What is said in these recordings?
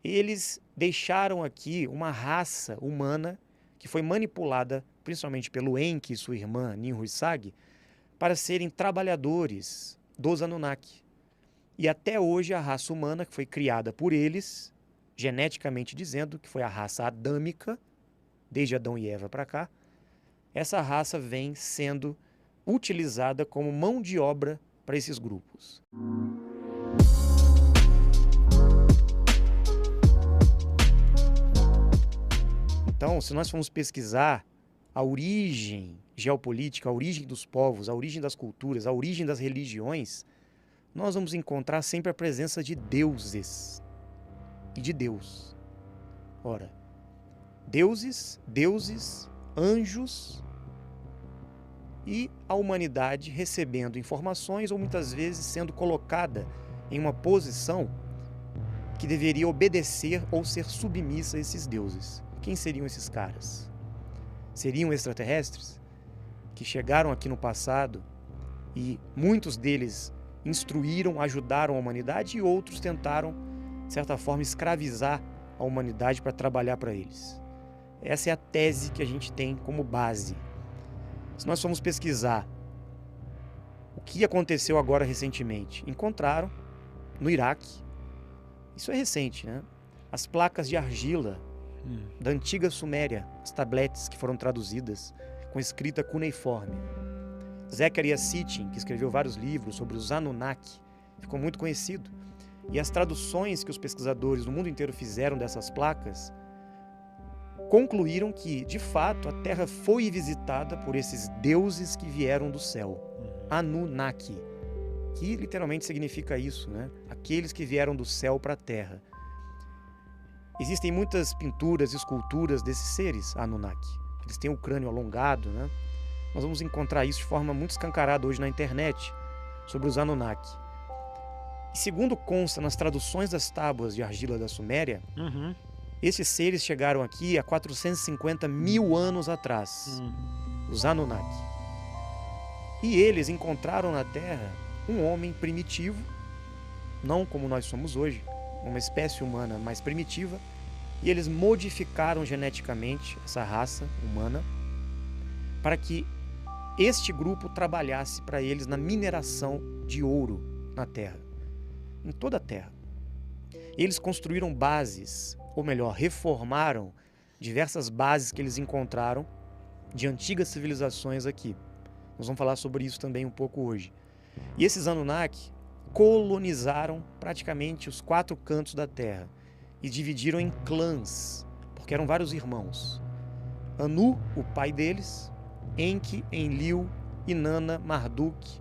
Eles deixaram aqui uma raça humana que foi manipulada, principalmente pelo Enki e sua irmã Ninhursag, para serem trabalhadores dos Anunnaki. E até hoje a raça humana, que foi criada por eles, geneticamente dizendo, que foi a raça adâmica, desde Adão e Eva para cá, essa raça vem sendo utilizada como mão de obra para esses grupos. Então, se nós formos pesquisar a origem geopolítica, a origem dos povos, a origem das culturas, a origem das religiões, nós vamos encontrar sempre a presença de deuses e de Deus. Ora, deuses, anjos e a humanidade recebendo informações ou muitas vezes sendo colocada em uma posição que deveria obedecer ou ser submissa a esses deuses. Quem seriam esses caras? Seriam extraterrestres que chegaram aqui no passado e muitos deles instruíram, ajudaram a humanidade e outros tentaram, de certa forma, escravizar a humanidade para trabalhar para eles. Essa é a tese que a gente tem como base. Se nós formos pesquisar o que aconteceu agora recentemente, encontraram no Iraque, isso é recente, né? As placas de argila da antiga Suméria, as tabletes que foram traduzidas com escrita cuneiforme. Zecharia Sitchin, que escreveu vários livros sobre os Anunnaki, ficou muito conhecido. E as traduções que os pesquisadores do mundo inteiro fizeram dessas placas concluíram que, de fato, a Terra foi visitada por esses deuses que vieram do céu. Anunnaki, que literalmente significa isso, né? Aqueles que vieram do céu para a Terra. Existem muitas pinturas e esculturas desses seres Anunnaki. Eles têm o crânio alongado, né? Nós vamos encontrar isso de forma muito escancarada hoje na internet, sobre os Anunnaki. E segundo consta nas traduções das tábuas de argila da Suméria, esses seres chegaram aqui há 450 mil anos atrás, os Anunnaki. E eles encontraram na Terra um homem primitivo, não como nós somos hoje, uma espécie humana mais primitiva, e eles modificaram geneticamente essa raça humana para que este grupo trabalhasse para eles na mineração de ouro na Terra, em toda a Terra. Eles construíram bases, ou melhor, reformaram diversas bases que eles encontraram de antigas civilizações aqui. Nós vamos falar sobre isso também um pouco hoje. E esses Anunnaki colonizaram praticamente os 4 cantos da Terra e dividiram em clãs, porque eram vários irmãos. Anu, o pai deles, Enki, Enlil, Inanna, Marduk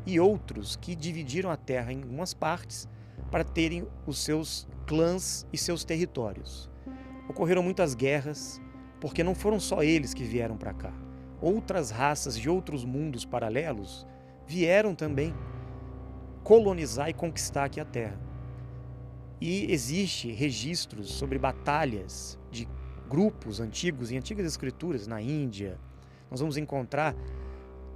e outros que dividiram a Terra em algumas partes para terem os seus clãs e seus territórios. Ocorreram muitas guerras, porque não foram só eles que vieram para cá. Outras raças de outros mundos paralelos vieram também colonizar e conquistar aqui a Terra. E existe registros sobre batalhas de grupos antigos em antigas escrituras na Índia. Nós vamos encontrar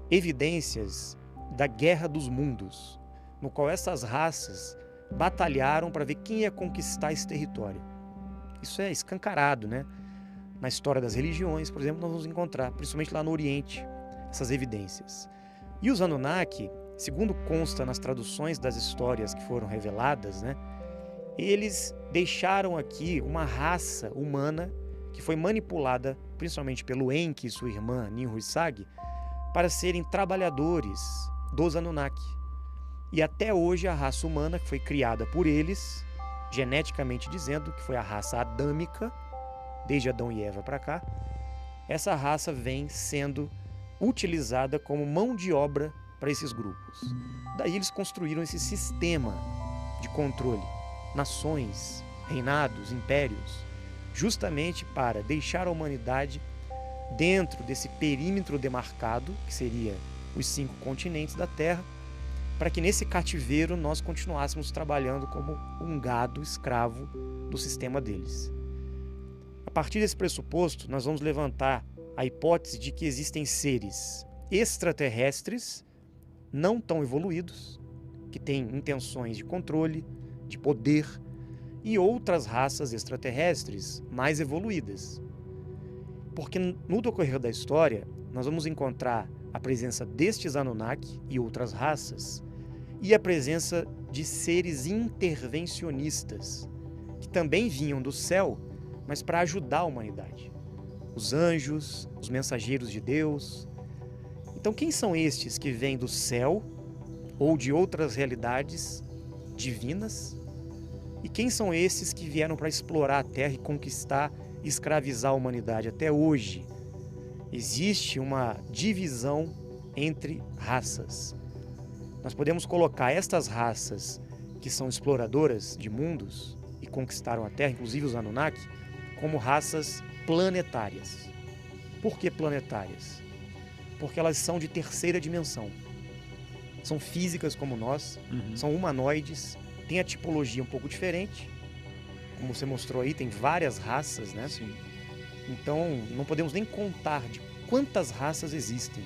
evidências da Guerra dos Mundos, no qual essas raças batalharam para ver quem ia conquistar esse território. Isso é escancarado, né? Na história das religiões, por exemplo, nós vamos encontrar, principalmente lá no Oriente, essas evidências. E os Anunnaki, segundo consta nas traduções das histórias que foram reveladas, né? Eles deixaram aqui uma raça humana que foi manipulada, principalmente pelo Enki e sua irmã Ninhursag, para serem trabalhadores dos Anunnaki. E até hoje a raça humana, que foi criada por eles, geneticamente dizendo, que foi a raça adâmica, desde Adão e Eva para cá, essa raça vem sendo utilizada como mão de obra para esses grupos. Daí eles construíram esse sistema de controle, nações, reinados, impérios, justamente para deixar a humanidade dentro desse perímetro demarcado, que seria os 5 continentes da Terra, para que nesse cativeiro nós continuássemos trabalhando como um gado escravo do sistema deles. A partir desse pressuposto, nós vamos levantar a hipótese de que existem seres extraterrestres não tão evoluídos, que têm intenções de controle, de poder e outras raças extraterrestres mais evoluídas. Porque no decorrer da história, nós vamos encontrar a presença destes Anunnaki e outras raças, e a presença de seres intervencionistas, que também vinham do céu, mas para ajudar a humanidade. Os anjos, os mensageiros de Deus. Então, quem são estes que vêm do céu ou de outras realidades divinas? E quem são esses que vieram para explorar a Terra e conquistar e escravizar a humanidade até hoje? Existe uma divisão entre raças. Nós podemos colocar estas raças que são exploradoras de mundos e conquistaram a Terra, inclusive os Anunnaki, como raças planetárias. Por que planetárias? Porque elas são de terceira dimensão. São físicas como nós, são humanoides, têm a tipologia um pouco diferente. Como você mostrou aí, tem várias raças, né? Sim. Então, não podemos nem contar de quantas raças existem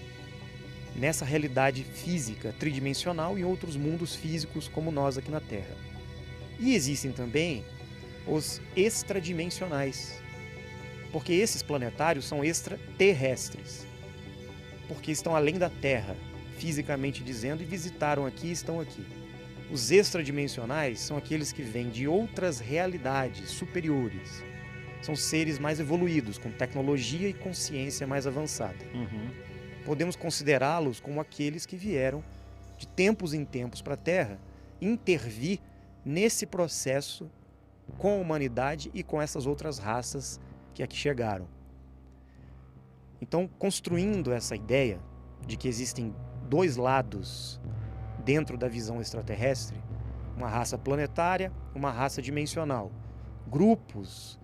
nessa realidade física tridimensional e em outros mundos físicos como nós aqui na Terra. E existem também os extradimensionais, porque esses planetários são extraterrestres, porque estão além da Terra, fisicamente dizendo, e visitaram aqui e estão aqui. Os extradimensionais são aqueles que vêm de outras realidades superiores. São seres mais evoluídos, com tecnologia e consciência mais avançada. Podemos considerá-los como aqueles que vieram de tempos em tempos para a Terra intervir nesse processo com a humanidade e com essas outras raças que aqui chegaram. Então, construindo essa ideia de que existem dois lados dentro da visão extraterrestre, uma raça planetária, uma raça dimensional, grupos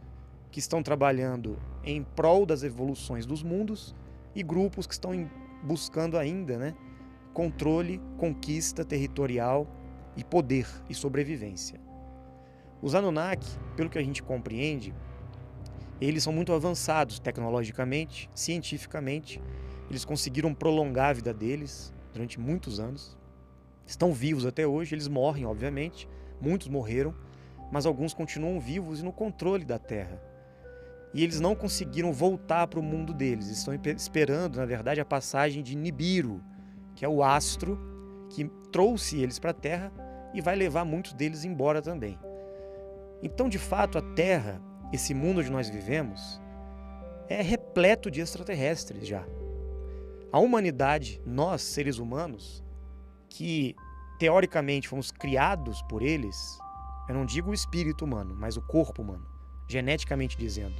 que estão trabalhando em prol das evoluções dos mundos e grupos que estão buscando ainda, né, controle, conquista territorial e poder e sobrevivência. Os Anunnaki, pelo que a gente compreende, eles são muito avançados tecnologicamente, cientificamente. Eles conseguiram prolongar a vida deles durante muitos anos. Estão vivos até hoje, eles morrem, obviamente. Muitos morreram, mas alguns continuam vivos e no controle da Terra. E eles não conseguiram voltar para o mundo deles. Estão esperando, na verdade, a passagem de Nibiru, que é o astro que trouxe eles para a Terra e vai levar muitos deles embora também. Então, de fato, a Terra, esse mundo onde nós vivemos, é repleto de extraterrestres já. A humanidade, nós, seres humanos, que teoricamente fomos criados por eles, eu não digo o espírito humano, mas o corpo humano, geneticamente dizendo.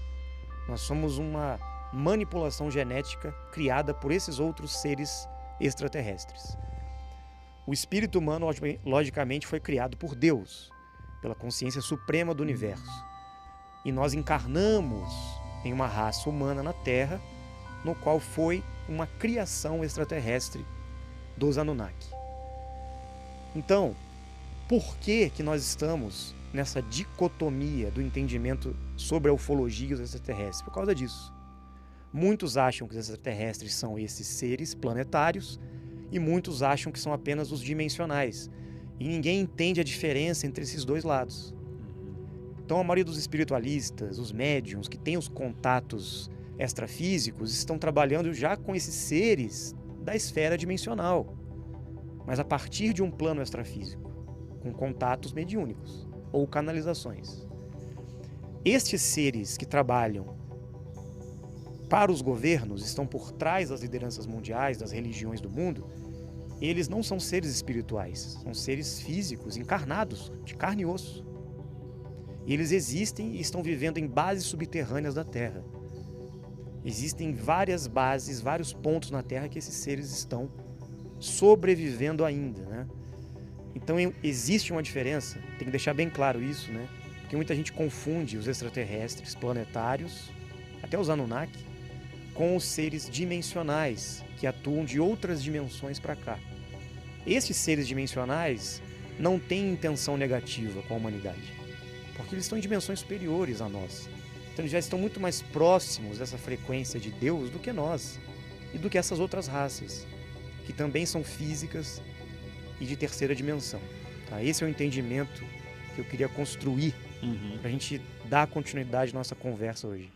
Nós somos uma manipulação genética criada por esses outros seres extraterrestres. O espírito humano, logicamente, foi criado por Deus, pela consciência suprema do universo. E nós encarnamos em uma raça humana na Terra, no qual foi uma criação extraterrestre dos Anunnaki. Então, por que nós estamos nessa dicotomia do entendimento sobre a ufologia e os extraterrestres? Por causa disso. Muitos acham que os extraterrestres são esses seres planetários e muitos acham que são apenas os dimensionais. E ninguém entende a diferença entre esses dois lados. Então, a maioria dos espiritualistas, os médiuns, que têm os contatos extrafísicos, estão trabalhando já com esses seres da esfera dimensional, mas a partir de um plano extrafísico, com contatos mediúnicos ou canalizações. Estes seres que trabalham para os governos, estão por trás das lideranças mundiais, das religiões do mundo, eles não são seres espirituais, são seres físicos, encarnados, de carne e osso. E eles existem e estão vivendo em bases subterrâneas da Terra. Existem várias bases, vários pontos na Terra que esses seres estão sobrevivendo ainda, né? Então existe uma diferença, tem que deixar bem claro isso, né? Porque muita gente confunde os extraterrestres planetários, até os Anunnaki, com os seres dimensionais que atuam de outras dimensões para cá. Esses seres dimensionais não têm intenção negativa com a humanidade, porque eles estão em dimensões superiores a nós. Então eles já estão muito mais próximos dessa frequência de Deus do que nós e do que essas outras raças, que também são físicas e de terceira dimensão. Tá? Esse é o entendimento que eu queria construir Uhum. para a gente dar continuidade à nossa conversa hoje.